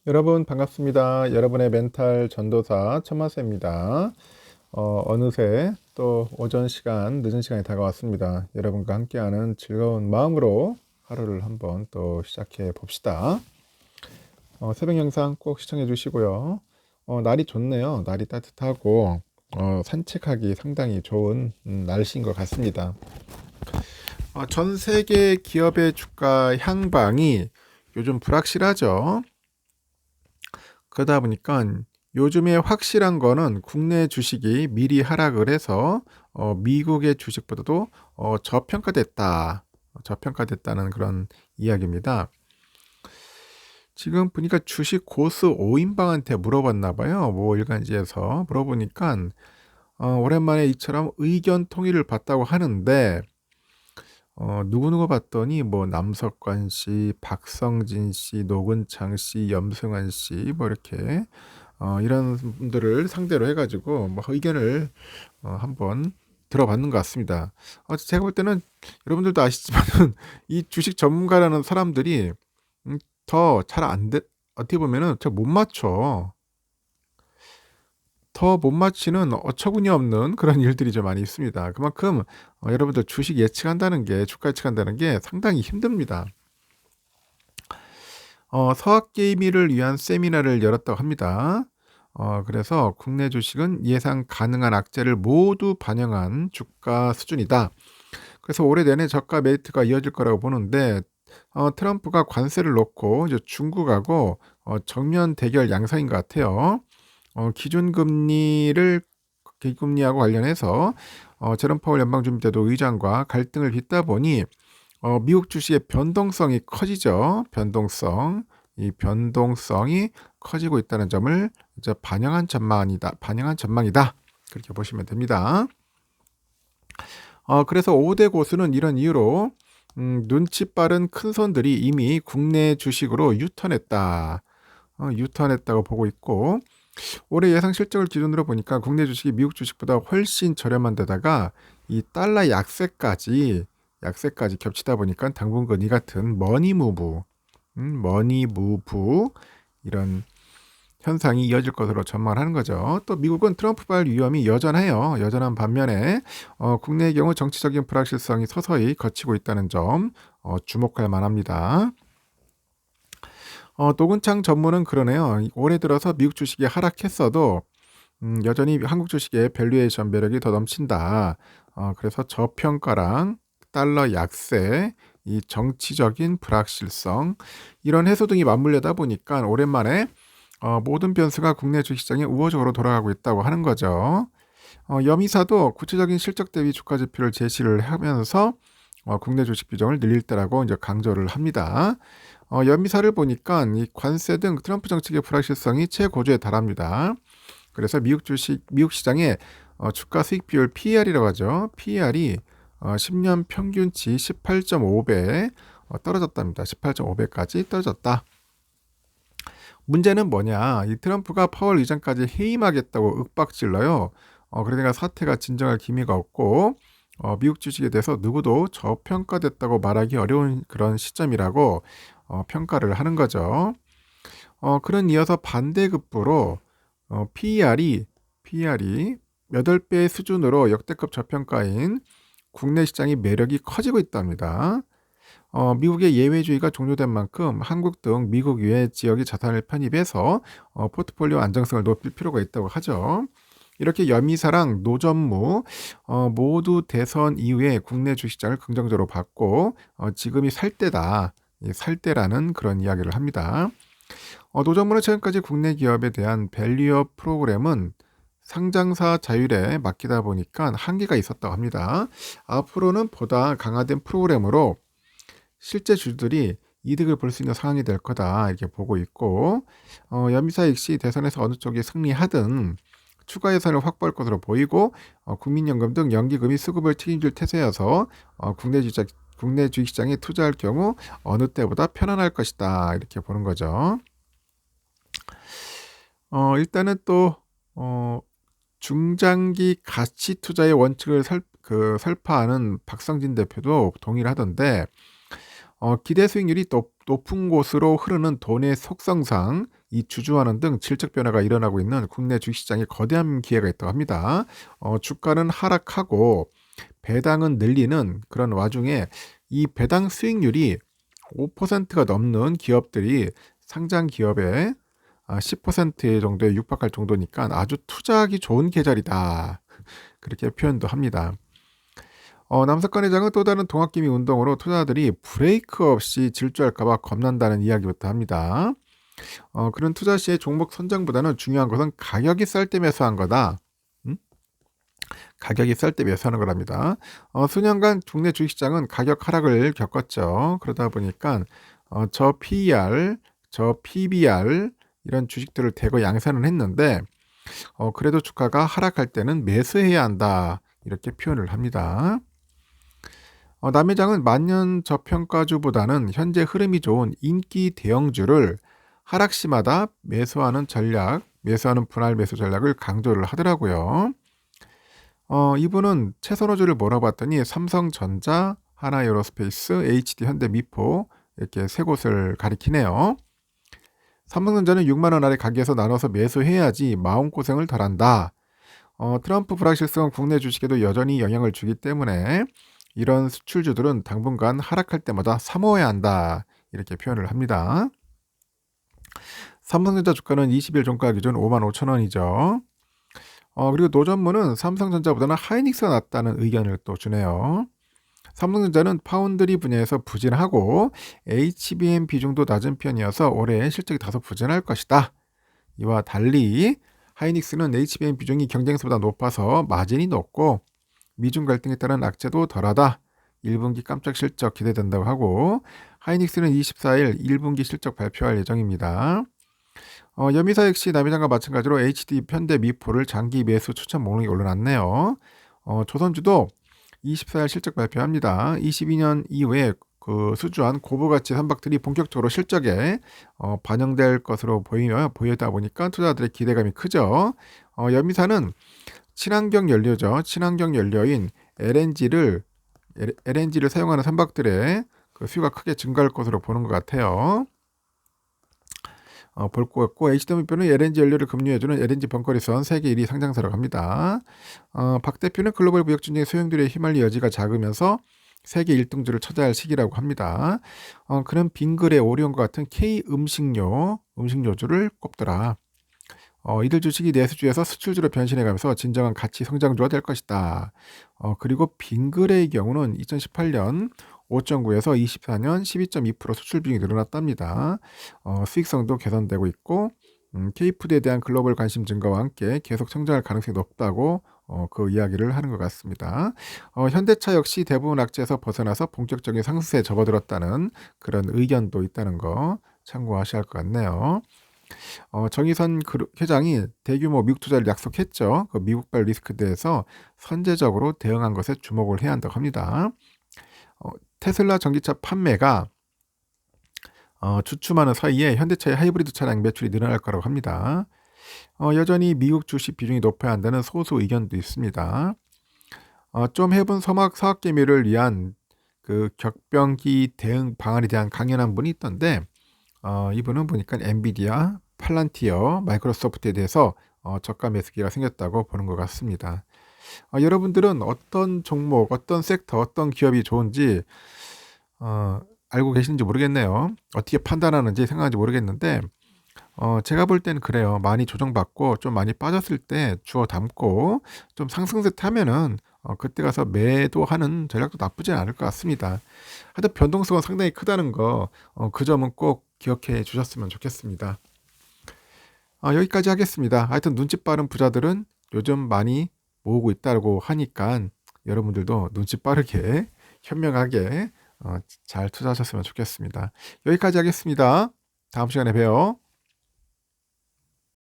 여러분 반갑습니다. 여러분의 멘탈 전도사 천마세입니다. 어느새 또 오전 시간, 늦은 시간이 다가왔습니다. 여러분과 함께하는 즐거운 마음으로 하루를 한번 또 시작해 봅시다. 새벽 영상 꼭 시청해 주시고요. 날이 좋네요. 날이 따뜻하고 산책하기 상당히 좋은 날씨인 것 같습니다. 전 세계 기업의 주가 향방이 요즘 불확실하죠. 그러다 보니까 요즘에 확실한 거는 국내 주식이 미리 하락을 해서 미국의 주식보다도 저평가됐다는 그런 이야기입니다. 지금 보니까 주식 고수 5인방한테 물어봤나 봐요. 뭐 일간지에서 물어보니까 오랜만에 이처럼 의견 통일을 봤다고 하는데 누구누구 봤더니 뭐 남석관 씨, 박성진 씨, 노근창 씨, 염승환 씨 뭐 이렇게 이런 분들을 상대로 해가지고 뭐 의견을 한번 들어봤는 것 같습니다. 제가 볼 때는 여러분들도 아시지만은 이 주식 전문가라는 사람들이 더 잘 안 돼, 어떻게 보면은 잘 못 맞춰. 더 못 맞히는 어처구니 없는 그런 일들이 좀 많이 있습니다. 그만큼 여러분들 주식 예측한다는 게, 주가 예측한다는 게 상당히 힘듭니다. 서학개미를 위한 세미나를 열었다고 합니다. 그래서 국내 주식은 예상 가능한 악재를 모두 반영한 주가 수준이다. 그래서 올해 내내 저가 메리트가 이어질 거라고 보는데 트럼프가 관세를 놓고 이제 중국하고 정면 대결 양상인 것 같아요. 기준금리하고 관련해서 제롬 파월 연방준비제도 의장과 갈등을 빚다 보니 미국 주식의 변동성이 커지죠. 이 변동성이 커지고 있다는 점을 이제 반영한 전망이다. 그렇게 보시면 됩니다. 그래서 5대 고수는 이런 이유로 눈치 빠른 큰 손들이 이미 국내 주식으로 유턴했다고 보고 있고, 올해 예상 실적을 기준으로 보니까 국내 주식이 미국 주식보다 훨씬 저렴한 데다가 이 달러 약세까지 겹치다 보니까 당분간 이 같은 머니무브 이런 현상이 이어질 것으로 전망을 하는 거죠. 또 미국은 트럼프발 위험이 여전해요. 여전한 반면에 국내의 경우 정치적인 불확실성이 서서히 걷히고 있다는 점 주목할 만합니다. 노근창 전문은 그러네요. 올해 들어서 미국 주식이 하락했어도 여전히 한국 주식의 밸류에이션 매력이 더 넘친다. 그래서 저평가랑 달러 약세, 이 정치적인 불확실성 이런 해소 등이 맞물려다 보니까 오랜만에 모든 변수가 국내 주식시장에 우호적으로 돌아가고 있다고 하는 거죠. 여미사도 구체적인 실적 대비 주가 지표를 제시를 하면서 국내 주식 비중을 늘릴 때라고 이제 강조를 합니다. 여미사를 보니까 이 관세 등 트럼프 정책의 불확실성이 최고조에 달합니다. 그래서 미국 시장의 주가 수익 비율 PER이라고 하죠. PER이 10년 평균치 18.5배 떨어졌답니다. 18.5배까지 떨어졌다. 문제는 뭐냐? 이 트럼프가 파월 의장까지 해임하겠다고 윽박질러요. 그러니까 사태가 진정할 기미가 없고 미국 주식에 대해서 누구도 저평가됐다고 말하기 어려운 그런 시점이라고 평가를 하는 거죠. 그런 이어서 반대급부로 PER이 8배 수준으로 역대급 저평가인 국내 시장의 매력이 커지고 있답니다. 미국의 예외주의가 종료된 만큼 한국 등 미국 외 지역의 자산을 편입해서 포트폴리오 안정성을 높일 필요가 있다고 하죠. 이렇게 여미사랑 노전무 모두 대선 이후에 국내 주식장을 긍정적으로 봤고 지금이 살 때라는 그런 이야기를 합니다. 노전무는 최근까지 국내 기업에 대한 밸류업 프로그램은 상장사 자율에 맡기다 보니까 한계가 있었다고 합니다. 앞으로는 보다 강화된 프로그램으로 실제 주주들이 이득을 볼 수 있는 상황이 될 거다 이렇게 보고 있고 여미사 역시 대선에서 어느 쪽이 승리하든 추가 예산을 확보할 것으로 보이고 국민연금 등 연기금이 수급을 책임질 태세여서 국내 주식시장에 투자할 경우 어느 때보다 편안할 것이다 이렇게 보는 거죠. 일단은 또 중장기 가치 투자의 원칙을 설파하는 박성진 대표도 동의를 하던데 기대 수익률이 높은 곳으로 흐르는 돈의 속성상 이 주주환원 등 질적 변화가 일어나고 있는 국내 주식시장에 거대한 기회가 있다고 합니다. 주가는 하락하고 배당은 늘리는 그런 와중에 이 배당 수익률이 5%가 넘는 기업들이 상장 기업의 10% 정도에 육박할 정도니까 아주 투자하기 좋은 계절이다. 그렇게 표현도 합니다. 남석관 회장은 또 다른 동학개미 운동으로 투자자들이 브레이크 없이 질주할까봐 겁난다는 이야기부터 합니다. 그런 투자 시의 종목 선정보다는 중요한 것은 가격이 쌀 때 매수한 거다. 가격이 쌀 때 매수하는 거랍니다. 수년간 국내 주식시장은 가격 하락을 겪었죠. 그러다 보니까 저 PER, 저 PBR 이런 주식들을 대거 양산을 했는데 그래도 주가가 하락할 때는 매수해야 한다. 이렇게 표현을 합니다. 남회장은 만년 저평가주보다는 현재 흐름이 좋은 인기 대형주를 하락시마다 매수하는 분할 매수 전략을 강조를 하더라고요. 이분은 최선호주를 몰아봤더니 삼성전자, 하나에어로스페이스, HD 현대미포 이렇게 세 곳을 가리키네요. 삼성전자는 6만원 아래 가격에서 나눠서 매수해야지 마음고생을 덜한다. 트럼프 불확실성은 국내 주식에도 여전히 영향을 주기 때문에 이런 수출주들은 당분간 하락할 때마다 사모해야 한다. 이렇게 표현을 합니다. 삼성전자 주가는 20일 종가 기준 55,000원이죠. 그리고 노전무는 삼성전자보다는 하이닉스가 낫다는 의견을 또 주네요. 삼성전자는 파운드리 분야에서 부진하고 HBM 비중도 낮은 편이어서 올해 실적이 다소 부진할 것이다. 이와 달리 하이닉스는 HBM 비중이 경쟁사보다 높아서 마진이 높고 미중 갈등에 따른 악재도 덜하다. 1분기 깜짝 실적 기대된다고 하고 하이닉스는 24일 1분기 실적 발표할 예정입니다. 여미사 역시 남회장과 마찬가지로 HD 현대미포를 장기 매수 추천 목록에 올려놨네요. 조선주도 24일 실적 발표합니다. 22년 이후에 그 수주한 고부가치 선박들이 본격적으로 실적에 반영될 것으로 보이다 보니까 투자자들의 기대감이 크죠. 여미사는 친환경 연료죠. 친환경 연료인 LNG를 사용하는 선박들의 그 수요가 크게 증가할 것으로 보는 것 같아요. 볼 것 같고 HW표는 LNG 연료를 급류해주는 LNG 벙커리선 세계 1위 상장사라고 합니다. 박 대표는 글로벌 무역 전쟁의 소용돌이에 휘말릴 여지가 작으면서 세계 1등주를 차지할 시기라고 합니다. 그런 빙그레, 오리온과 같은 K 음식료주를 꼽더라. 이들 주식이 내수주에서 수출주로 변신해가면서 진정한 가치 성장주가 될 것이다. 그리고 빙그레의 경우는 2018년 5.9에서 24년 12.2% 수출 비중이 늘어났답니다. 수익성도 개선되고 있고 K푸드에 대한 글로벌 관심 증가와 함께 계속 성장할 가능성이 높다고 그 이야기를 하는 것 같습니다. 현대차 역시 대부분 악재에서 벗어나서 본격적인 상승세에 접어들었다는 그런 의견도 있다는 거 참고하셔야 할 것 같네요. 정의선 회장이 대규모 미국 투자를 약속했죠. 그 미국발 리스크에 대해서 선제적으로 대응한 것에 주목을 해야 한다고 합니다. 테슬라 전기차 판매가 주춤하는 사이에 현대차의 하이브리드 차량 매출이 늘어날 거라고 합니다. 여전히 미국 주식 비중이 높아야 한다는 소수 의견도 있습니다. 좀 해본 사학개미를 위한 그 격변기 대응 방안에 대한 강연한 분이 있던데 이분은 보니까 엔비디아, 팔란티어, 마이크로소프트에 대해서 저가 매수기가 생겼다고 보는 것 같습니다. 여러분들은 어떤 종목, 어떤 섹터, 어떤 기업이 좋은지 알고 계시는지 모르겠네요. 어떻게 판단하는지 생각하는지 모르겠는데 제가 볼 때는 그래요. 많이 조정받고 좀 많이 빠졌을 때 주워 담고 좀 상승세 타면은 그때 가서 매도하는 전략도 나쁘지 않을 것 같습니다. 하여튼 변동성은 상당히 크다는 거 그 점은 꼭 기억해 주셨으면 좋겠습니다. 여기까지 하겠습니다. 하여튼 눈치 빠른 부자들은 요즘 많이 모으고 있다고 하니까 여러분들도 눈치 빠르게 현명하게 잘 투자하셨으면 좋겠습니다. 여기까지 하겠습니다. 다음 시간에 봬요.